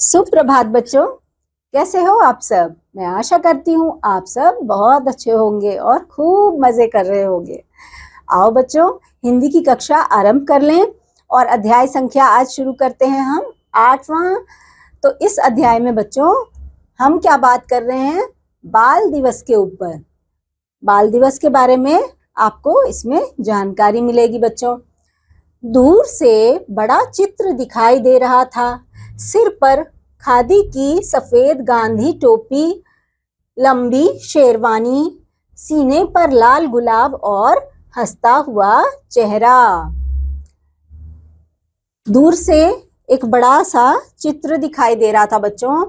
सुप्रभात बच्चों, कैसे हो आप सब। मैं आशा करती हूँ आप सब बहुत अच्छे होंगे और खूब मजे कर रहे होंगे। आओ बच्चों, हिंदी की कक्षा आरंभ कर लें और अध्याय संख्या आज शुरू करते हैं हम 8वां। तो इस अध्याय में बच्चों हम क्या बात कर रहे हैं, बाल दिवस के ऊपर। बाल दिवस के बारे में आपको इसमें जानकारी मिलेगी बच्चों। दूर से बड़ा चित्र दिखाई दे रहा था। सिर पर खादी की सफेद गांधी टोपी, लंबी शेरवानी, सीने पर लाल गुलाब और हंसता हुआ चेहरा। दूर से एक बड़ा सा चित्र दिखाई दे रहा था बच्चों।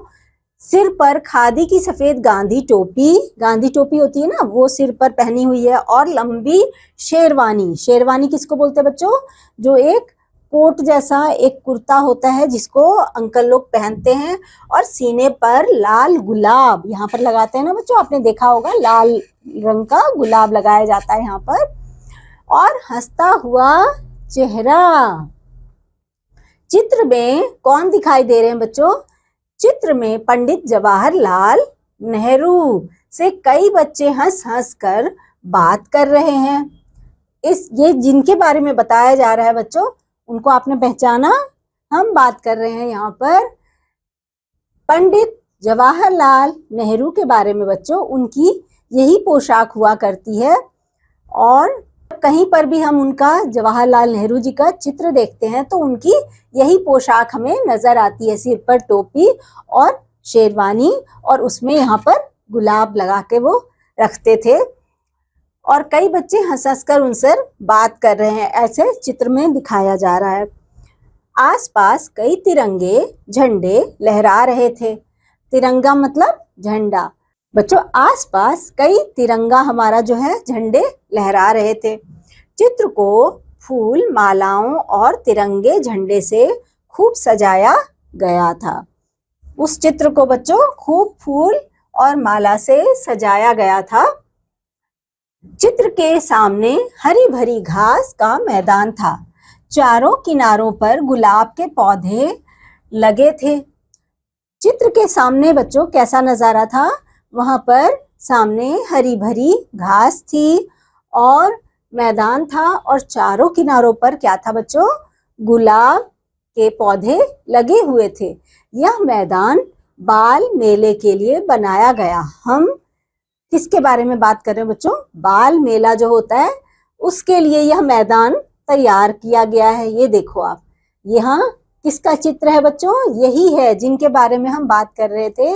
सिर पर खादी की सफेद गांधी टोपी होती है ना, वो सिर पर पहनी हुई है, और लंबी शेरवानी। शेरवानी किसको बोलते हैं बच्चों? जो एक कोट जैसा एक कुर्ता होता है जिसको अंकल लोग पहनते हैं, और सीने पर लाल गुलाब यहाँ पर लगाते हैं ना बच्चों, आपने देखा होगा लाल रंग का गुलाब लगाया जाता है यहाँ पर, और हंसता हुआ चेहरा। चित्र में कौन दिखाई दे रहे हैं बच्चों? चित्र में पंडित जवाहरलाल नेहरू से कई बच्चे हंस हंस कर बात कर रहे हैं। ये जिनके बारे में बताया जा रहा है बच्चों, उनको आपने पहचाना? हम बात कर रहे हैं यहाँ पर पंडित जवाहरलाल नेहरू के बारे में बच्चों। उनकी यही पोशाक हुआ करती है, और कहीं पर भी हम उनका जवाहरलाल नेहरू जी का चित्र देखते हैं तो उनकी यही पोशाक हमें नजर आती है। सिर पर टोपी और शेरवानी, और उसमें यहाँ पर गुलाब लगा के वो रखते थे, और कई बच्चे हंस हंस कर उनसे बात कर रहे हैं, ऐसे चित्र में दिखाया जा रहा है। आसपास कई तिरंगे झंडे लहरा रहे थे। तिरंगा मतलब झंडा। बच्चों आसपास कई तिरंगा हमारा जो है झंडे लहरा रहे थे। चित्र को फूल, मालाओं और तिरंगे झंडे से खूब सजाया गया था। उस चित्र को बच्चों खूब फूल और माला से सजाया गया था। चित्र के सामने हरी भरी घास का मैदान था। चारों किनारों पर गुलाब के पौधे लगे थे। चित्र के सामने बच्चों कैसा नजारा था? वहां पर सामने हरी भरी घास थी और मैदान था, और चारों किनारों पर क्या था बच्चों? गुलाब के पौधे लगे हुए थे। यह मैदान बाल मेले के लिए बनाया गया। हम किसके बारे में बात कर रहे हैं बच्चों? बाल मेला जो होता है उसके लिए यह मैदान तैयार किया गया है। ये देखो आप, यहाँ किसका चित्र है बच्चों? यही है जिनके बारे में हम बात कर रहे थे।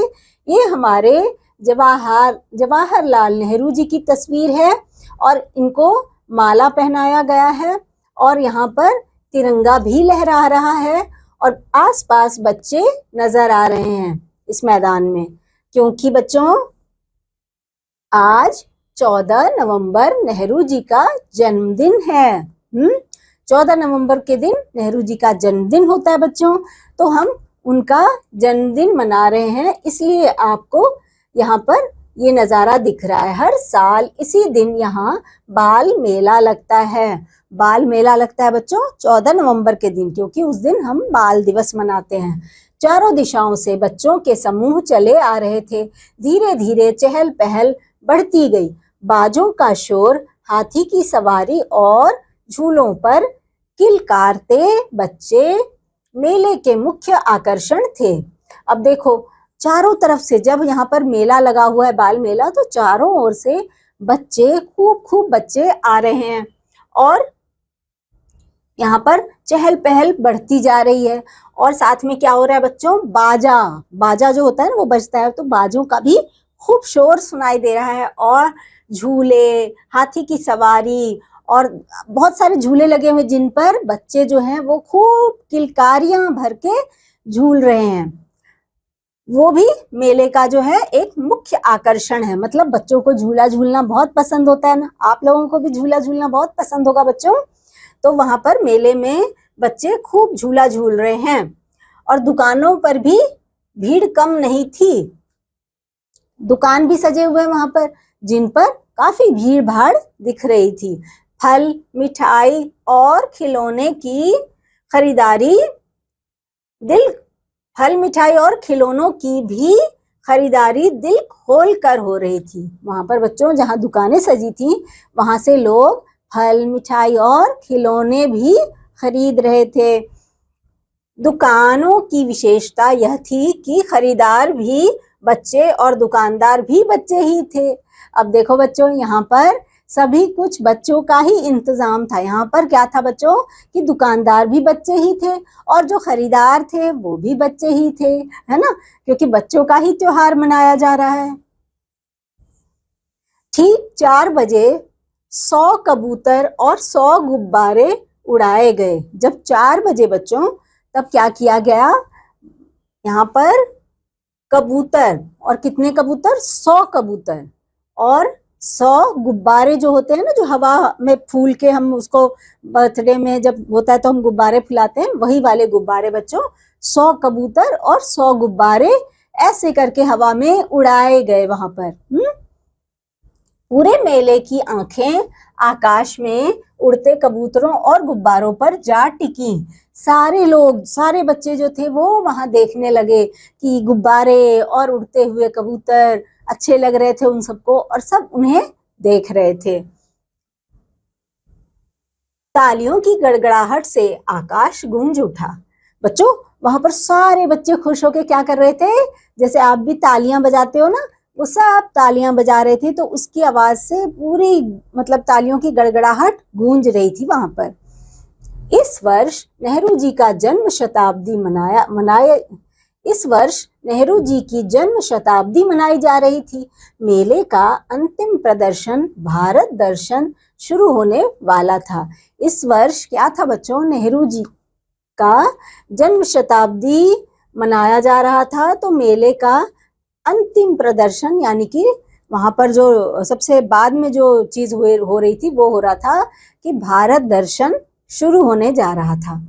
ये हमारे जवाहरलाल नेहरू जी की तस्वीर है, और इनको माला पहनाया गया है, और यहाँ पर तिरंगा भी लहरा रहा है, और आसपास बच्चे नजर आ रहे हैं इस मैदान में, क्योंकि बच्चों आज 14 नवंबर नेहरू जी का जन्मदिन है। 14 नवंबर के दिन नेहरू जी का जन्मदिन होता है बच्चों, तो हम उनका जन्मदिन मना रहे हैं, इसलिए आपको यहाँ पर ये नजारा दिख रहा है। हर साल इसी दिन यहाँ बाल मेला लगता है। बाल मेला लगता है बच्चों 14 नवंबर के दिन, क्योंकि उस दिन हम बाल दिवस मनाते हैं। चारों दिशाओं से बच्चों के समूह चले आ रहे थे। धीरे धीरे चहल पहल बढ़ती गई। बाजों का शोर, हाथी की सवारी और झूलों पर किलकारते बच्चे मेले के मुख्य आकर्षण थे। अब देखो चारों तरफ से जब यहाँ पर मेला लगा हुआ है, बाल मेला, तो चारों ओर से बच्चे खूब बच्चे आ रहे हैं, और यहाँ पर चहल पहल बढ़ती जा रही है। और साथ में क्या हो रहा है बच्चों? बाजा जो होता है ना वो बजता है, तो बाजों का भी खूब शोर सुनाई दे रहा है, और झूले, हाथी की सवारी और बहुत सारे झूले लगे हुए जिन पर बच्चे जो हैं वो खूब किलकारियां भर के झूल रहे हैं। वो भी मेले का जो है एक मुख्य आकर्षण है। मतलब बच्चों को झूला झूलना बहुत पसंद होता है ना, आप लोगों को भी झूला झूलना बहुत पसंद होगा बच्चों। तो वहां पर मेले में बच्चे खूब झूला झूल रहे हैं, और दुकानों पर भी भीड़ कम नहीं थी। दुकान भी सजे हुए हैं वहां पर, जिन पर काफी भीड़ भाड़ दिख रही थी। फल, मिठाई और खिलौने की खरीदारी दिल फल मिठाई और खिलौनों की भी खरीदारी दिल खोल कर हो रही थी। वहां पर बच्चों जहां दुकानें सजी थी वहां से लोग फल मिठाई और खिलौने भी खरीद रहे थे। दुकानों की विशेषता यह थी कि खरीदार भी बच्चे और दुकानदार भी बच्चे ही थे। अब देखो बच्चों, यहाँ पर सभी कुछ बच्चों का ही इंतजाम था। यहाँ पर क्या था बच्चों कि दुकानदार भी बच्चे ही थे और जो खरीदार थे वो भी बच्चे ही थे, है ना, क्योंकि बच्चों का ही त्योहार मनाया जा रहा है। ठीक 4 बजे 100 कबूतर और 100 गुब्बारे उड़ाए गए। जब 4 बजे बच्चों तब क्या किया गया, यहाँ पर कबूतर और कितने कबूतर, 100 कबूतर और 100 गुब्बारे जो होते हैं ना, जो हवा में फूल के हम उसको बर्थडे में जब होता है तो हम गुब्बारे फुलाते हैं, वही वाले गुब्बारे बच्चों, 100 कबूतर और 100 गुब्बारे ऐसे करके हवा में उड़ाए गए वहां पर। पूरे मेले की आंखें आकाश में उड़ते कबूतरों और गुब्बारों पर जा टिकी। सारे लोग, सारे बच्चे जो थे वो वहां देखने लगे कि गुब्बारे और उड़ते हुए कबूतर अच्छे लग रहे थे उन सबको और सब उन्हें देख रहे थे। तालियों की गड़गड़ाहट से आकाश गूंज उठा। बच्चों वहां पर सारे बच्चे खुश होकर क्या कर रहे थे, जैसे आप भी तालियां बजाते हो ना, वो सब तालियां बजा रहे थे, तो उसकी आवाज से पूरी मतलब तालियों की गड़गड़ाहट गूंज रही थी वहां पर। इस वर्ष नेहरू जी का जन्म शताब्दी इस वर्ष नेहरू जी की जन्म शताब्दी मनाई जा रही थी। मेले का अंतिम प्रदर्शन भारत दर्शन शुरू होने वाला था। इस वर्ष क्या था बच्चों, नेहरू जी का जन्म शताब्दी मनाया जा रहा था, तो मेले का अंतिम प्रदर्शन यानी कि वहां पर जो सबसे बाद में जो चीज हो रही थी वो हो रहा था कि भारत दर्शन शुरू होने जा रहा था।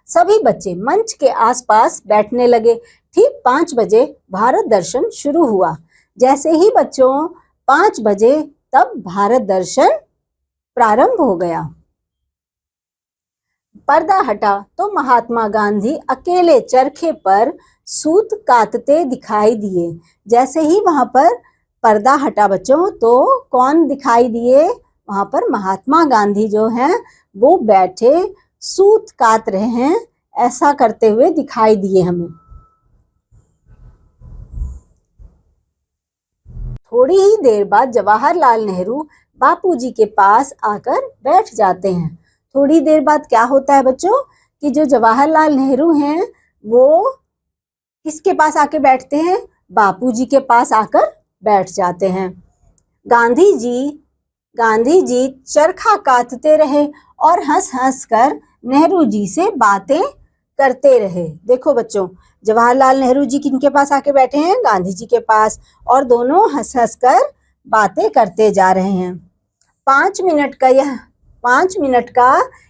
सभी बच्चे मंच के आसपास बैठने लगे। ठीक 5 बजे भारत दर्शन शुरू हुआ। जैसे ही बच्चों 5 बजे तब भारत दर्शन प्रारंभ हो गया। पर्दा हटा तो महात्मा गांधी अकेले चरखे पर सूत काटते दिखाई दिए। जैसे ही वहां पर पर्दा हटा बच्चों तो कौन दिखाई दिए, वहां पर महात्मा गांधी जो हैं वो बैठे सूत काट रहे हैं, ऐसा करते हुए दिखाई दिए हमें। थोड़ी ही देर बाद जवाहरलाल नेहरू बापूजी के पास आकर बैठ जाते हैं। थोड़ी देर बाद क्या होता है बच्चों कि जो जवाहरलाल नेहरू हैं वो किसके पास आके बैठते हैं, बापूजी के पास आकर बैठ जाते हैं। गांधी जी चरखा काटते रहे और हंस हंस कर नेहरू जी से बातें करते रहे। देखो बच्चों, जवाहरलाल नेहरू जी किनके पास आके बैठे हैं, गांधी जी के पास, और दोनों हंस हंस कर बातें करते जा रहे हैं। 5 मिनट का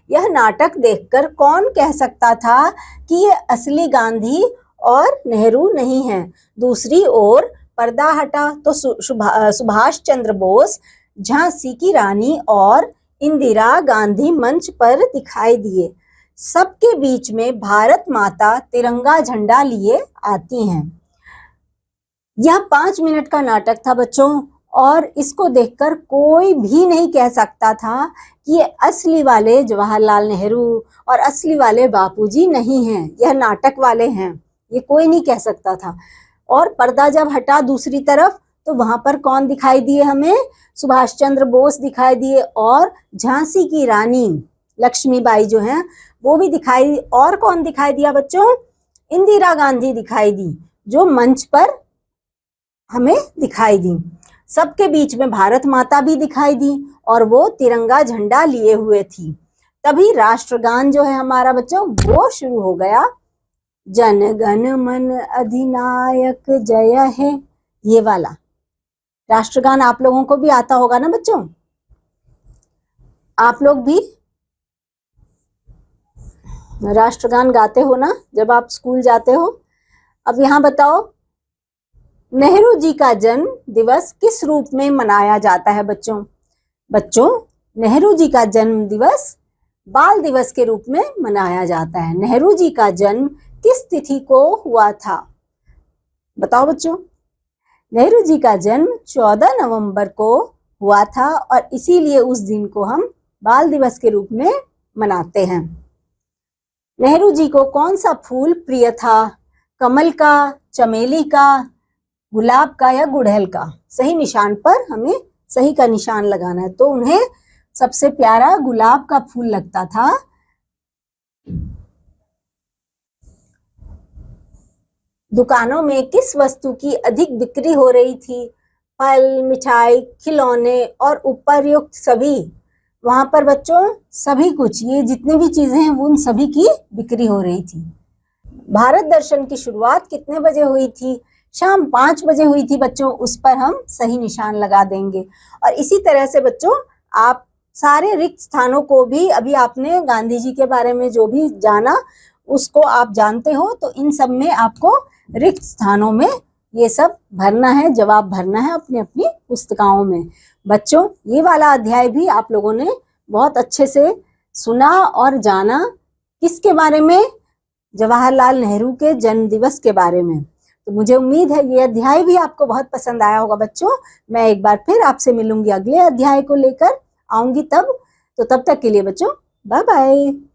यह नाटक देखकर कौन कह सकता था कि ये असली गांधी और नेहरू नहीं है। दूसरी ओर पर्दा हटा तो सुभाष चंद्र बोस, झांसी की रानी और इंदिरा गांधी मंच पर दिखाई दिए। सबके बीच में भारत माता तिरंगा झंडा लिए आती हैं। यह 5 मिनट का नाटक था बच्चों, और इसको देखकर कोई भी नहीं कह सकता था कि ये असली वाले जवाहरलाल नेहरू और असली वाले बापूजी नहीं हैं, यह नाटक वाले हैं, ये कोई नहीं कह सकता था। और पर्दा जब हटा दूसरी तरफ तो वहां पर कौन दिखाई दिए हमें, सुभाष चंद्र बोस दिखाई दिए और झांसी की रानी लक्ष्मीबाई जो हैं वो भी दिखाई। और कौन दिखाई दिया बच्चों, इंदिरा गांधी दिखाई दी, जो मंच पर हमें दिखाई दी। सबके बीच में भारत माता भी दिखाई दी और वो तिरंगा झंडा लिए हुए थी। तभी राष्ट्रगान जो है हमारा बच्चों वो शुरू हो गया। जन गण मन अधिनायक जय है, ये वाला राष्ट्रगान आप लोगों को भी आता होगा ना बच्चों, आप लोग भी राष्ट्रगान गाते हो ना जब आप स्कूल जाते हो। अब यहाँ बताओ, नेहरू जी का जन्म दिवस किस रूप में मनाया जाता है बच्चों? बच्चों, नेहरू जी का जन्म दिवस बाल दिवस के रूप में मनाया जाता है। नेहरू जी का जन्म किस तिथि को हुआ था? बताओ बच्चों। नेहरू जी का जन्म 14 नवंबर को हुआ था और इसीलिए उस दिन को हम बाल दिवस के रूप में मनाते हैं। नेहरू जी को कौन सा फूल प्रिय था? कमल का, चमेली का, गुलाब का या गुड़हल का? सही निशान पर हमें सही का निशान लगाना है। तो उन्हें सबसे प्यारा गुलाब का फूल लगता था। दुकानों में किस वस्तु की अधिक बिक्री हो रही थी? फल, मिठाई, खिलौने और उपर्युक्त सभी। वहां पर बच्चों सभी कुछ, ये जितनी भी चीजें हैं उन सभी की बिक्री हो रही थी। भारत दर्शन की शुरुआत कितने बजे हुई थी? शाम 5 बजे हुई थी बच्चों। उस पर हम सही निशान लगा देंगे। और इसी तरह से बच्चों आप सारे रिक्त स्थानों को भी, अभी आपने गांधी जी के बारे में जो भी जाना उसको आप जानते हो, तो इन सब में आपको रिक्त स्थानों में ये सब भरना है, जवाब भरना है अपनी अपनी पुस्तिकाओं में। बच्चों ये वाला अध्याय भी आप लोगों ने बहुत अच्छे से सुना और जाना। किसके बारे में? जवाहरलाल नेहरू के जन्म दिवस के बारे में। तो मुझे उम्मीद है ये अध्याय भी आपको बहुत पसंद आया होगा बच्चों। मैं एक बार फिर आपसे मिलूंगी, अगले अध्याय को लेकर आऊंगी तब। तो तब तक के लिए बच्चों बाय बाय।